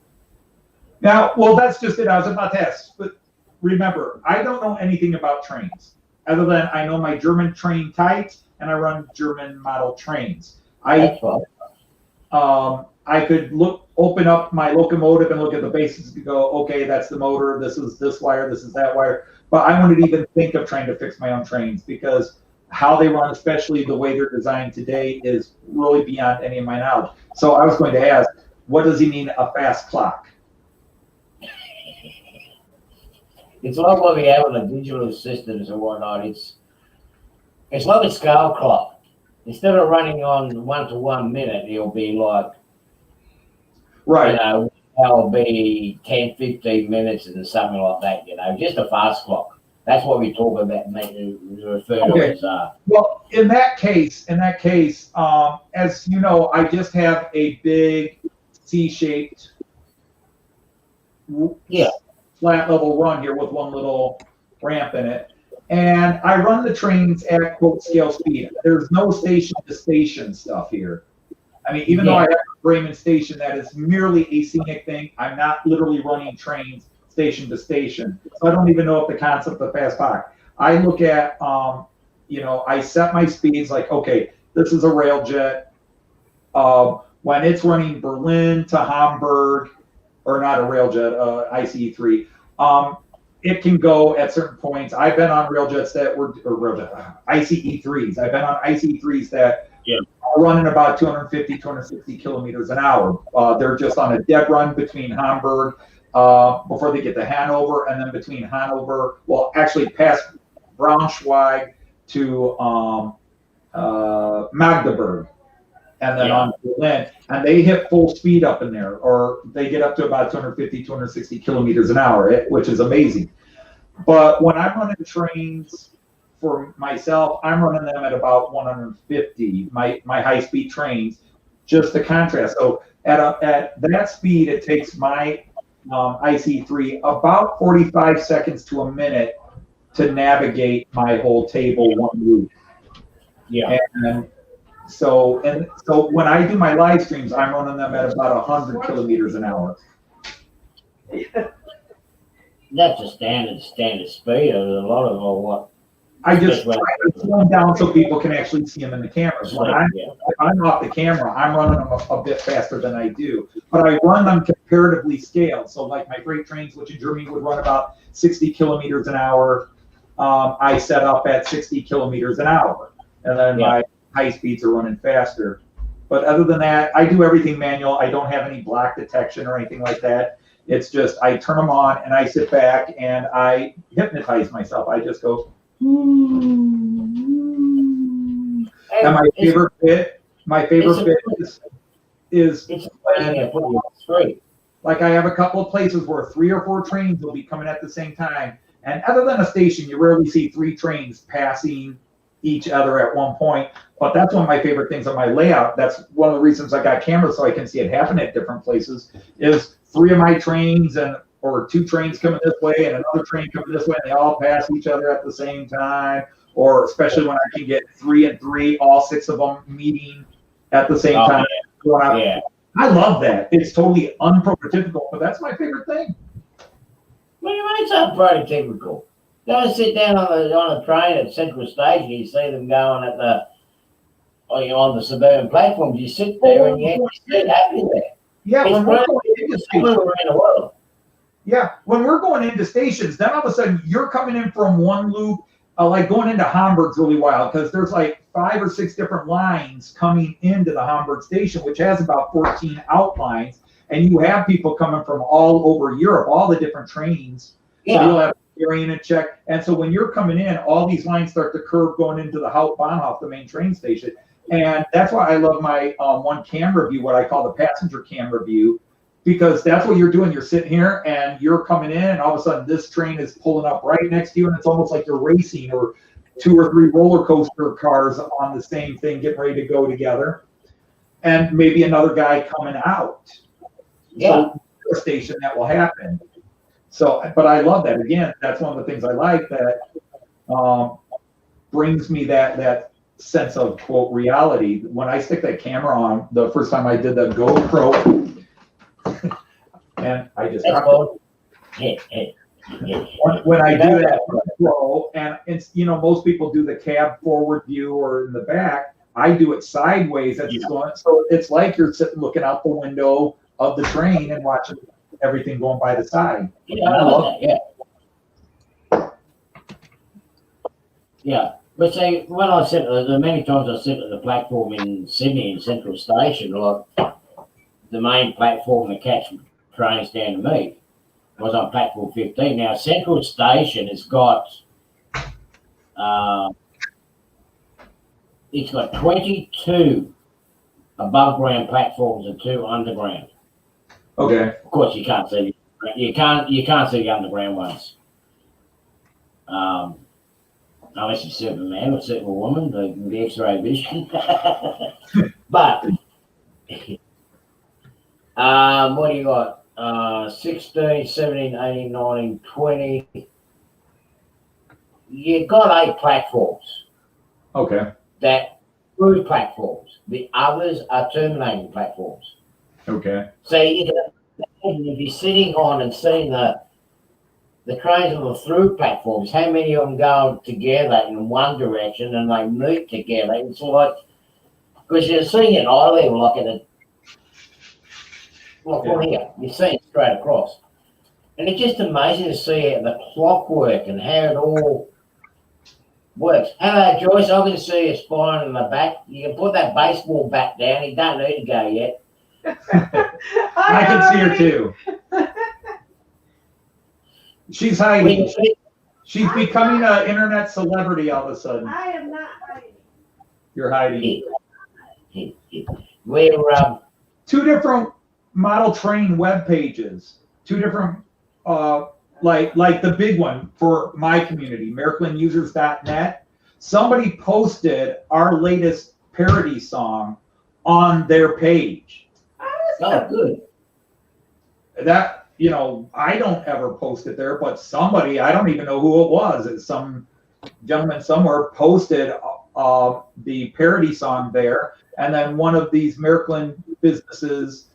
Now, well, that's just it. I was about to ask, but remember, I don't know anything about trains, other than I know my German train types, and I run German model trains. I could open up my locomotive and look at the basics and go, okay, that's the motor, this is this wire, this is that wire. But I wouldn't even think of trying to fix my own trains, because how they run, especially the way they're designed today, is really beyond any of my knowledge. So I was going to ask, what does he mean a fast clock? It's like what we have on the digital systems and whatnot. It's like a scale clock. Instead of running on 1-to-1 minute, it'll be like, it'll be 10, 15 minutes and something like that, just a fast clock. That's what we talk about, refer to Okay. as Well, in that case, as you know, I just have a big C-shaped yeah, flat level run here with one little ramp in it. And I run the trains at quote scale speed. There's no station to station stuff here. I mean, even though I have a Bremen station that is merely a scenic thing, I'm not literally running trains station to station. So I don't even know if the concept of fast pack. I look at, I set my speeds like, okay, this is a rail jet. When it's running Berlin to Hamburg, or not a rail jet, ICE3, it can go at certain points. I've been on rail-jets that were, ICE3s. I've been on ICE3s that are running about 250, 260 kilometers an hour. They're just on a dead run between Hamburg before they get to Hanover, and then between Hanover, well, actually past Braunschweig to Magdeburg, and then on Berlin, and they hit full speed up in there, or they get up to about 250, 260 kilometers an hour, which is amazing. But when I'm running trains for myself, I'm running them at about 150, my high-speed trains, just to contrast. So at that speed, it takes my IC3 about 45 seconds to a minute to navigate my whole table one loop. yeah. And so when I do my live streams, I'm running them at about 100 kilometers an hour. That's a standard speed. A lot of what. I just try to slow them down so people can actually see them in the cameras. When if I'm off the camera, I'm running them a bit faster than I do. But I run them comparatively scaled. So like my freight trains, which in Germany would run about 60 kilometers an hour, I set up at 60 kilometers an hour. And then my high speeds are running faster. But other than that, I do everything manual. I don't have any block detection or anything like that. It's just I turn them on and I sit back and I hypnotize myself. I just go. And my favorite bit is like I have a couple of places where 3 or 4 trains will be coming at the same time. And other than a station, you rarely see 3 trains passing each other at one point. But that's one of my favorite things on my layout. That's one of the reasons I got cameras so I can see it happen at different places, is 3 of my trains or 2 trains coming this way and another train coming this way, and they all pass each other at the same time. Or especially when I can get 3 and 3, all 6 of them meeting at the same time. Yeah. I love that. It's totally unprototypical, but that's my favorite thing. Well, you mean it's unprototypical? Go sit down on a train at Central Station. You see them going on the suburban platforms. You sit there and you sit happy there. Yeah, when we're going into the world. Yeah, when we're going into stations, then all of a sudden you're coming in from one loop. Like going into Hamburg's really wild because there's like 5 or 6 different lines coming into the Hamburg station, which has about 14 outlines, and you have people coming from all over Europe, all the different trains. So you'll have Hungarian and Czech, and so when you're coming in, all these lines start to curve going into the Hauptbahnhof, the main train station, and that's why I love my one camera view, what I call the passenger camera view. Because that's what you're doing. You're sitting here and you're coming in, and all of a sudden this train is pulling up right next to you, and it's almost like you're racing, or 2 or 3 roller coaster cars on the same thing getting ready to go together, and maybe another guy coming out. So a station that will happen. So, but I love that. Again, that's one of the things I like that brings me that sense of quote reality. When I stick that camera on, the first time I did the GoPro. And I just when I do that flow, and it's most people do the cab forward view or in the back. I do it sideways as it's going, so it's like you're sitting looking out the window of the train and watching everything going by the side. Yeah, I love that. Yeah. But say when I sit, the many times I sit at the platform in Sydney in Central Station, like the main platform that catch trains down to me was on platform 15. Now Central Station has got it's got 22 above ground platforms and 2 underground. Okay. Of course you can't see the underground ones. Unless you sit with a man or sit with a woman, the X-ray vision. But what do you got? 16, 17, 18, 19, 20. You got 8 platforms. Okay. That through platforms. The others are terminating platforms. Okay. So you can imagine if you're sitting on and seeing the trains on the through platforms, how many of them go together in one direction and they meet together? It's like, because you're seeing it eye level, like on here, you're seeing it straight across. And it's just amazing to see the clockwork and how it all works. Hello, Joyce. I can see a spine in the back. You can put that baseball bat down. You don't need to go yet. I can see her too. She's hiding. She's becoming an internet celebrity all of a sudden. I am not hiding. You're hiding. We're 2 different model train web pages. 2 different, like the big one for my community, MericlandUsers.net. Somebody posted our latest parody song on their page. oh, good. That, I don't ever post it there, but somebody, I don't even know who it was. It's some gentleman somewhere posted the parody song there. And then one of these Maryland businesses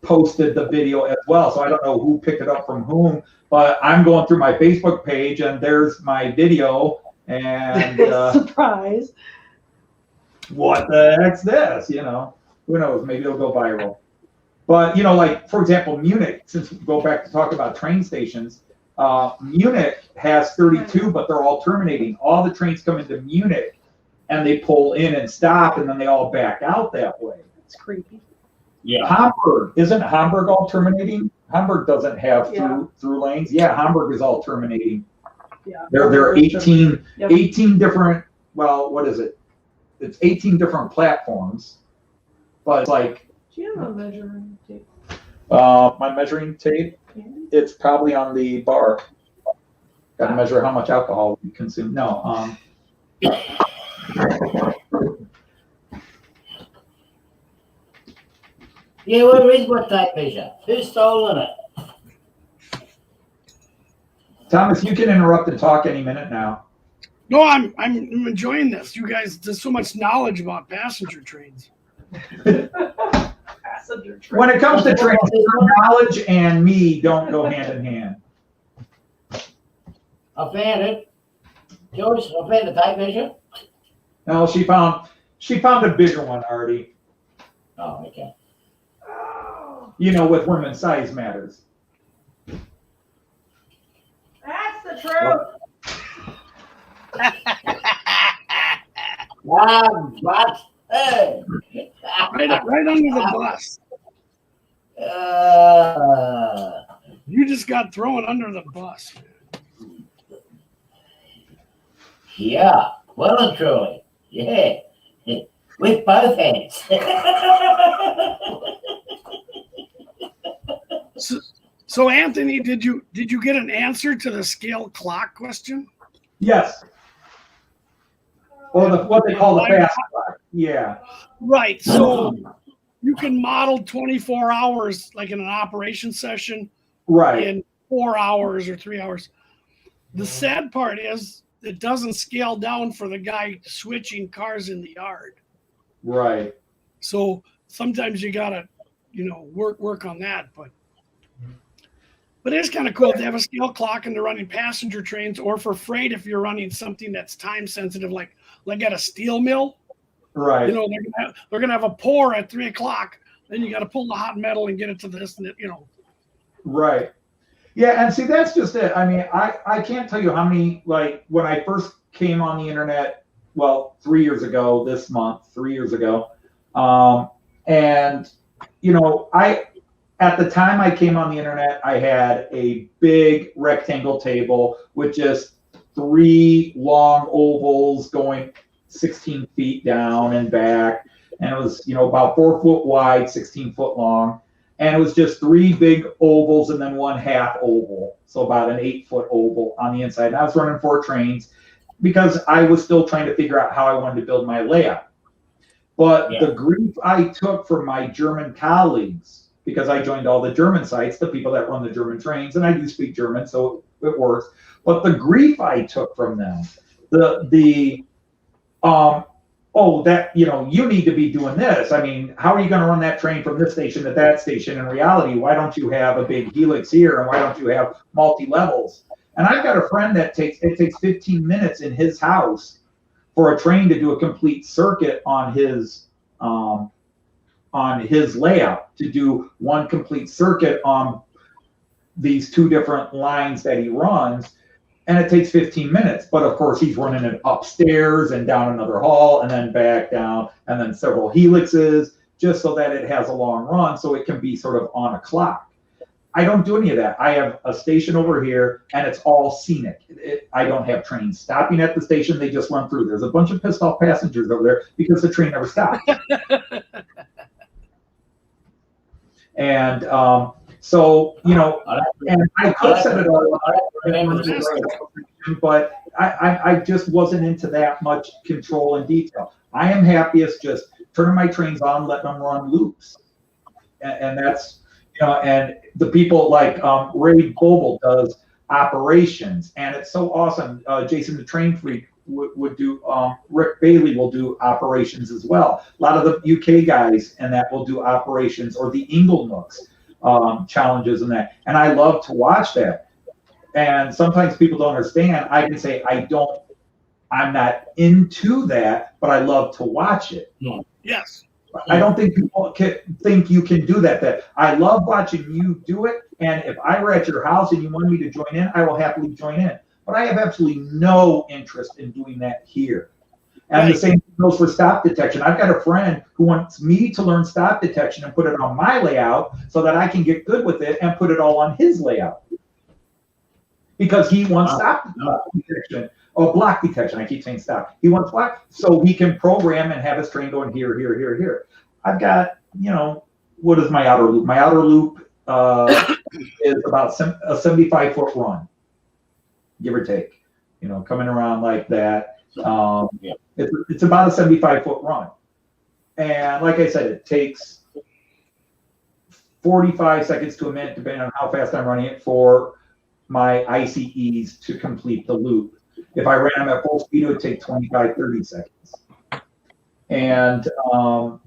posted the video as well. So I don't know who picked it up from whom, but I'm going through my Facebook page and there's my video and surprise. What the heck's this? Who knows? Maybe it'll go viral. But, like, for example, Munich, since we go back to talk about train stations, Munich has 32, but they're all terminating. All the trains come into Munich and they pull in and stop, and then they all back out that way. It's creepy. Yeah. Hamburg, isn't Hamburg all terminating? Hamburg doesn't have through lanes. Yeah, Hamburg is all terminating. Yeah. There are 18, Yep. 18 different, well, what is it? It's 18 different platforms, but it's like, Do you have a measuring tape? my measuring tape, it's probably on the bar. Got to measure how much alcohol we consume. No, Yeah, where is my tape measure? Who's stolen it? Thomas, you can interrupt and talk any minute now. No, I'm enjoying this. You guys, there's so much knowledge about passenger trains. Passenger train. When it comes to trains, knowledge and me don't go hand in hand. I found it. Joyce, I found the tape measure. No, she found a bigger one already. Oh, okay. Oh, With women's size matters. that's the truth. But hey. Right under the bus. You just got thrown under the bus. Yeah, well and truly. Yeah. With both hands. So Anthony, did you get an answer to the scale clock question? Yes. Or what they call the fast clock. Yeah. Right. So you can model 24 hours like in an operation session Right. in 4 hours or 3 hours. The sad part is it doesn't scale down for the guy switching cars in the yard. Right. So sometimes you gotta, work on that. But it's kind of cool to have a scale clock and they're running passenger trains, or for freight if you're running something that's time sensitive, like at a steel mill. Right. They're gonna have a pour at 3:00. Then you got to pull the hot metal and get it to this, and Right. Yeah, and see, that's just it. I mean, I can't tell you how many, like, when I first came on the internet, well, 3 years ago, this month, 3 years ago, and, at the time I came on the internet, I had a big rectangle table with just 3 long ovals going 16 feet down and back. And it was, about 4 foot wide, 16 foot long. And it was just 3 big ovals and then 1 half oval. So about an 8-foot oval on the inside. And I was running 4 trains because I was still trying to figure out how I wanted to build my layout. But the grief I took from my German colleagues, because I joined all the German sites, the people that run the German trains, and I do speak German, so it works. But the grief I took from them, you need to be doing this. I mean, how are you going to run that train from this station to that station? In reality, why don't you have a big helix here, and why don't you have multi-levels? And I've got a friend that takes 15 minutes in his house for a train to do a complete circuit on his layout, to do one complete circuit on these 2 different lines that he runs, and it takes 15 minutes. But of course, he's running it upstairs and down another hall and then back down and then several helixes, just so that it has a long run, so it can be sort of on a clock. I don't do any of that. I have a station over here, and it's all scenic. I don't have trains stopping at the station. They just run through. There's a bunch of pissed off passengers over there because the train never stops. And so, and I could set it all up, but I just wasn't into that much control and detail. I am happiest just turning my trains on, letting them run loops. And that's, and the people like Ray Boble does operations, and it's so awesome. Jason the Train Freak would do, Rick Bailey will do operations as well. A lot of the UK guys and that will do operations, or the Inglenooks challenges and that. And I love to watch that. And sometimes people don't understand. I can say I'm not into that, but I love to watch it. Yes. I don't think people think you can do that. That I love watching you do it, and if I were at your house and you wanted me to join in, I will happily join in. But I have absolutely no interest in doing that here. And the same goes for stop detection. I've got a friend who wants me to learn stop detection and put it on my layout so that I can get good with it and put it all on his layout. Because he wants stop detection. Oh, block detection. I keep saying stop. He wants block, so he can program and have his train going here, here, here, here. I've got, what is my outer loop? My outer loop is about a 75-foot run, give or take. Coming around like that. It's about a 75-foot run. And like I said, it takes 45 seconds to a minute, depending on how fast I'm running it, for my ICEs to complete the loop. If I ran them at full speed, it would take 25, 30 seconds. And,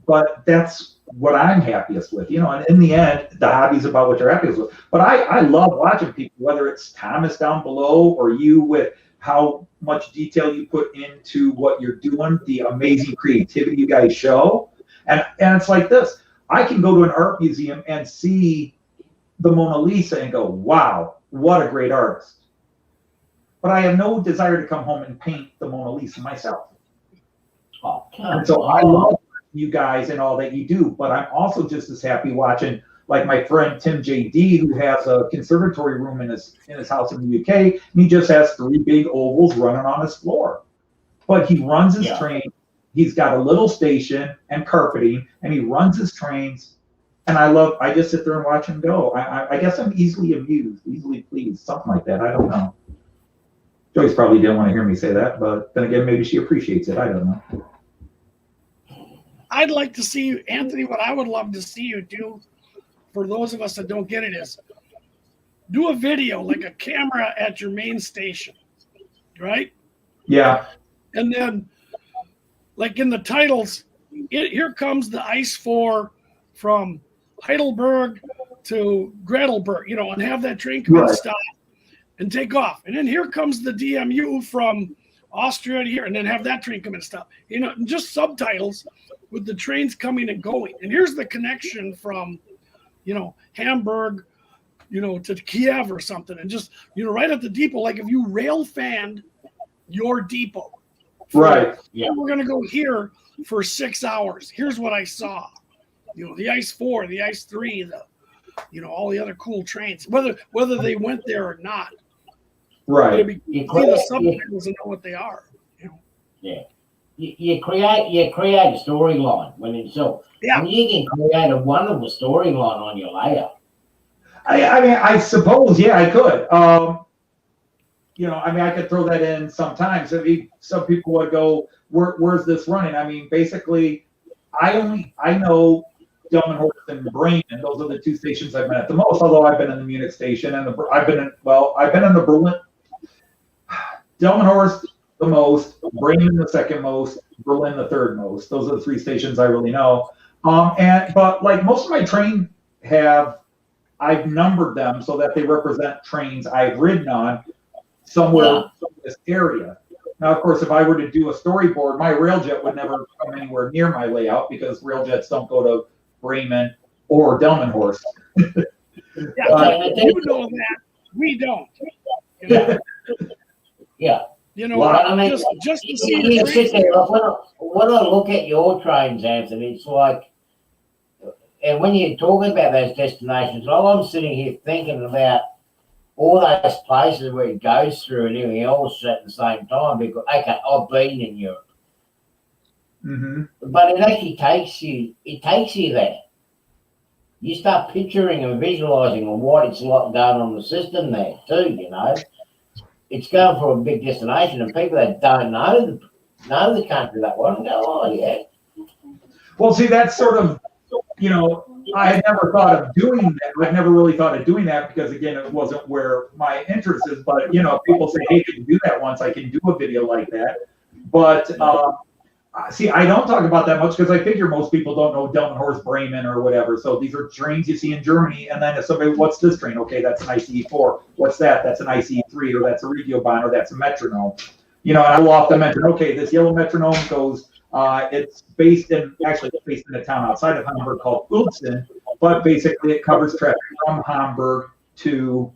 but that's what I'm happiest with, and in the end, the hobby's about what you're happiest with. But I love watching people, whether it's Thomas down below or you, with how much detail you put into what you're doing, the amazing creativity you guys show. And it's like this. I can go to an art museum and see the Mona Lisa and go, wow, what a great artist. But I have no desire to come home and paint the Mona Lisa myself. And so I love you guys and all that you do, but I'm also just as happy watching, like my friend Tim J.D., who has a conservatory room in his house in the UK, and he just has 3 big ovals running on his floor. But he runs his train. He's got a little station and carpeting, and he runs his trains. And I just sit there and watch him go. I guess I'm easily amused, easily pleased, something like that. I don't know. Joyce probably didn't want to hear me say that, but then again, maybe she appreciates it. I don't know. I'd like to see you, Anthony, what I would love to see you do, for those of us that don't get it, is do a video, like a camera at your main station, right? Yeah. And then, like in the titles, here comes the Ice 4 from Heidelberg to Gredelberg, and have that train come and stop and take off. And then here comes the DMU from Austria to here, and then have that train come and stop. Just subtitles with the trains coming and going. And here's the connection from, Hamburg, to Kiev or something. And just, right at the depot, like if you rail fanned your depot. Right. Yeah. We're going to go here for 6 hours. Here's what I saw. The Ice 4, the Ice 3, all the other cool trains, whether they went there or not. Right. Maybe see the subtitles and know what they are. Yeah. you create a storyline when it's so. Yeah. And you can create a wonderful storyline on your layout. I mean, I suppose, yeah, I could. I mean, I could throw that in sometimes. I mean, some people would go, where's this running? I mean, basically, I know Delmenhorst and Bremen. Those are the two stations I've been at the most. Although I've been in the Munich station and I've been in the Berlin, Delmenhorst the most, Bremen the second most, Berlin the third most. Those are the three stations I really know. But like most of my train I've numbered them so that they represent trains I've ridden on somewhere in this area. Now, of course, if I were to do a storyboard, my railjet would never come anywhere near my layout because railjets don't go to Bremen or Delmenhorst. Yeah, you know that. We don't. You know? Yeah. You know, Well, I mean, just to see you the sit trains. there, when I look at your trains, Anthony, it's like, and when you're talking about those destinations, I'm sitting here thinking about all those places where it goes through and everything else at the same time. Because okay, I've been in Europe, but it actually takes you there. You start picturing and visualizing on what it's like going on the system there too. You know, it's going for a big destination, and people that don't know the country that well go, oh yeah. Well, see, that's sort of, I had never thought of doing that. I've never really thought of doing that because, again, it wasn't where my interest is. But, people say, hey, can you do that once? I can do a video like that. But, see, I don't talk about that much because I figure most people don't know Delmenhorst, Bremen, or whatever. So these are trains you see in Germany. And then if somebody, what's this train? Okay, that's an ICE4. What's that? That's an ICE3, or that's a Regiobahn, or that's a metronome. And I will often mention, okay, this yellow metronome goes... it's based in a town outside of Hamburg called Uelzen, but basically it covers traffic from Hamburg to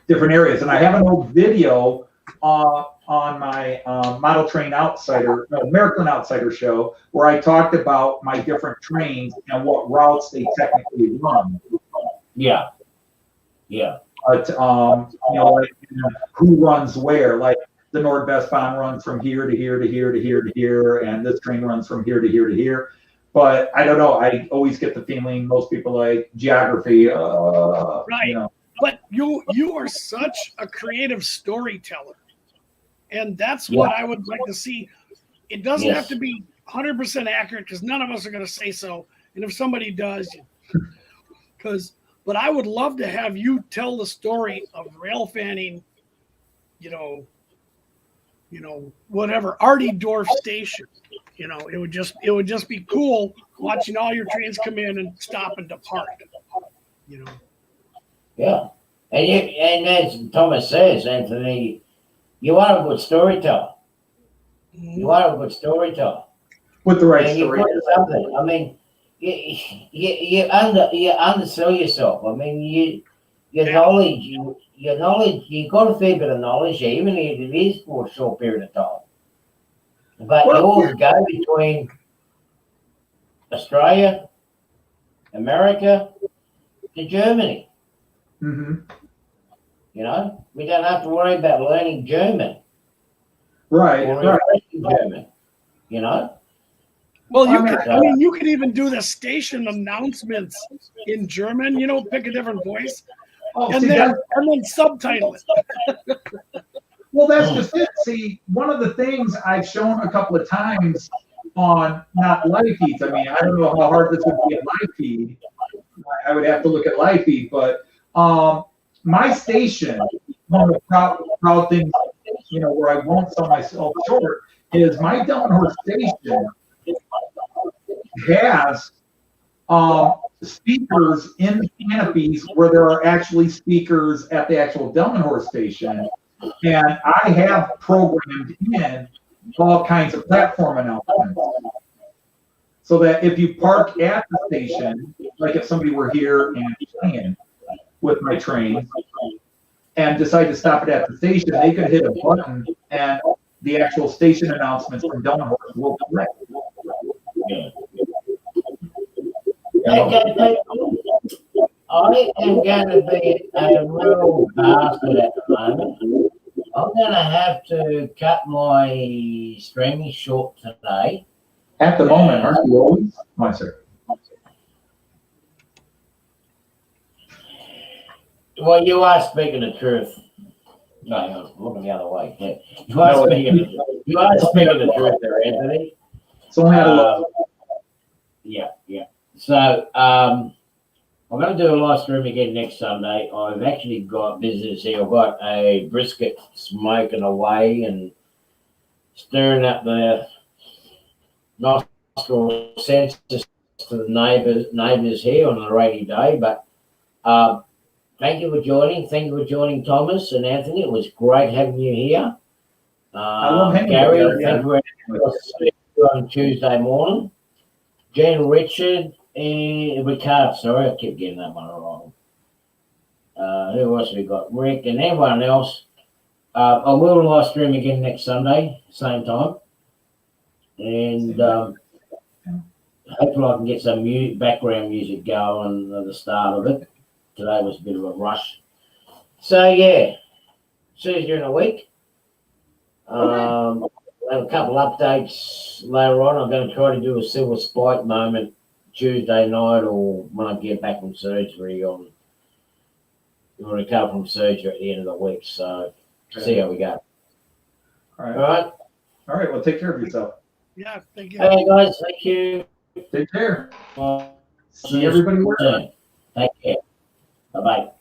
different areas. And I have an old video on my Model Train American Outsider show where I talked about my different trains and what routes they technically run. Yeah. But like who runs where, like. The Nordwestbahn runs from here to here to here to here to here, and this train runs from here to here to here. But I don't know. I always get the feeling most people like geography. Right. But you are such a creative storyteller, and that's what I would like to see. It doesn't have to be 100% accurate because none of us are going to say so. And if somebody does, but I would love to have you tell the story of rail fanning, whatever, Artie Dorf station. It would just be cool watching all your trains come in and stop and depart. Yeah. And as Thomas says, Anthony, you are a good storyteller. You are a good storyteller. With the right and story. You put something. I mean, you undersell yourself. I mean, your knowledge, you've got a fair bit of knowledge, even if it is for a short period of time. But yours go between Australia, America, to Germany. Mm-hmm. We don't have to worry about learning German. Right. Or German. Well, you could even do the station announcements in German. Pick a different voice. And then subtitle it. Well, that's just it. See, one of the things I've shown a couple of times on not live feeds. I mean, I don't know how hard this would be a live feed. I would have to look at live feed, but my station, one of the proud things, where I won't sell myself short, is my Delmenhorst station has speakers in the canopies where there are actually speakers at the actual Delmenhorst station. And I have programmed in all kinds of platform announcements. So that if you park at the station, like if somebody were here and playing with my train and decide to stop it at the station, they could hit a button and the actual station announcements from Delmenhorst will play. I am going to be a real bastard at the moment. I'm going to have to cut my streaming short today. At the moment, aren't you always? My sir. Well, you are speaking the truth. No, hang on, looking the other way. Yeah. You are speaking the truth there, Anthony. It's only out of Yeah. So I'm going to do a live stream again next Sunday. I've actually got business here. I've got a brisket smoking away and stirring up the nostril senses to the neighbours here on a rainy day. But thank you for joining. Thank you for joining, Thomas and Anthony. It was great having you here. I love hanging Gary, with you, thank you very much. I'll see you on Tuesday morning. Jen, Richard, and Ricard. Sorry, I keep getting that one wrong. Who else we got? Rick and everyone else. I will live stream again next Sunday, same time. And hopefully I can get some background music going at the start of it. Today was a bit of a rush. So, yeah. See you during the week. I have a couple updates later on. I'm going to try to do a silver spike moment Tuesday night or when I get back from surgery on recover from surgery at the end of the week. So see how we go. All right. All right. All right. Well, take care of yourself. Yeah, thank you. Hey guys, thank you. Take care. Well, See everybody. soon. Take care. Bye bye.